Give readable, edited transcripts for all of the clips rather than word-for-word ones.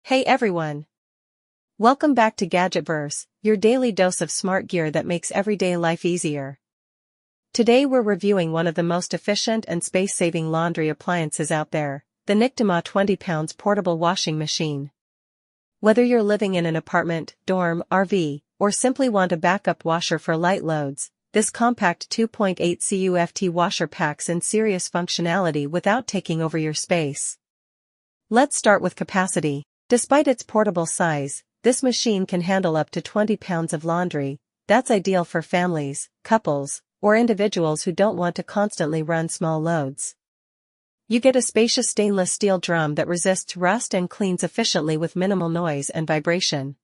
Hey everyone! Welcome back to Gadgetverse, your daily dose of smart gear that makes everyday life easier. Today we're reviewing one of the most efficient and space-saving laundry appliances out there, the Nictemaw 20-pound Portable Washing Machine. Whether you're living in an apartment, dorm, RV, or simply want a backup washer for light loads, this compact 2.8 cu.ft washer packs in serious functionality without taking over your space. Let's start with capacity. Despite its portable size, this machine can handle up to 20 pounds of laundry. That's ideal for families, couples, or individuals who don't want to constantly run small loads. You get a spacious stainless steel drum that resists rust and cleans efficiently with minimal noise and vibration.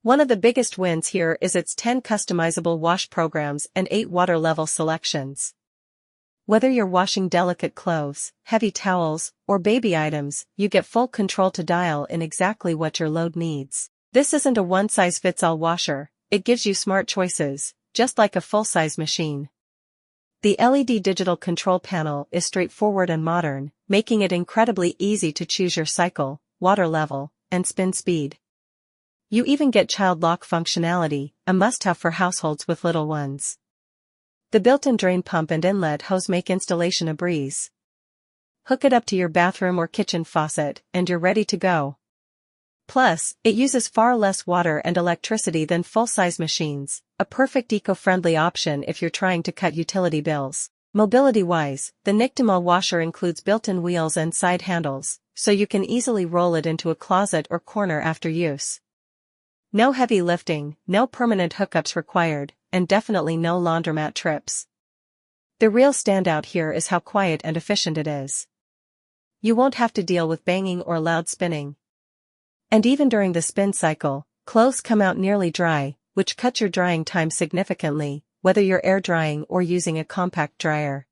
One of the biggest wins here is its 10 customizable wash programs and 8 water level selections. Whether you're washing delicate clothes, heavy towels, or baby items, you get full control to dial in exactly what your load needs. This isn't a one-size-fits-all washer, it gives you smart choices, just like a full-size machine. The LED digital control panel is straightforward and modern, making it incredibly easy to choose your cycle, water level, and spin speed. You even get child lock functionality, a must-have for households with little ones. The built-in drain pump and inlet hose make installation a breeze. Hook it up to your bathroom or kitchen faucet, and you're ready to go. Plus, it uses far less water and electricity than full-size machines, a perfect eco-friendly option if you're trying to cut utility bills. Mobility-wise, the Nictemaw washer includes built-in wheels and side handles, so you can easily roll it into a closet or corner after use. No heavy lifting, no permanent hookups required, and definitely no laundromat trips. The real standout here is how quiet and efficient it is. You won't have to deal with banging or loud spinning. And even during the spin cycle, clothes come out nearly dry, which cuts your drying time significantly, whether you're air drying or using a compact dryer.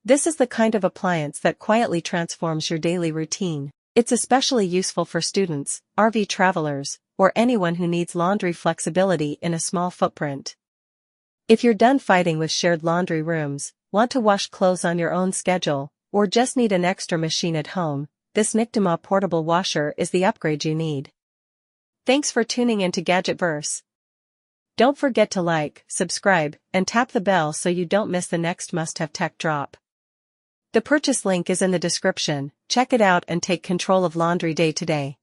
This is the kind of appliance that quietly transforms your daily routine. It's especially useful for students, RV travelers, or anyone who needs laundry flexibility in a small footprint. If you're done fighting with shared laundry rooms, want to wash clothes on your own schedule, or just need an extra machine at home, this Nictemaw portable washer is the upgrade you need. Thanks for tuning in to Gadgetverse. Don't forget to like, subscribe, and tap the bell so you don't miss the next must-have tech drop. The purchase link is in the description. Check it out and take control of laundry day today.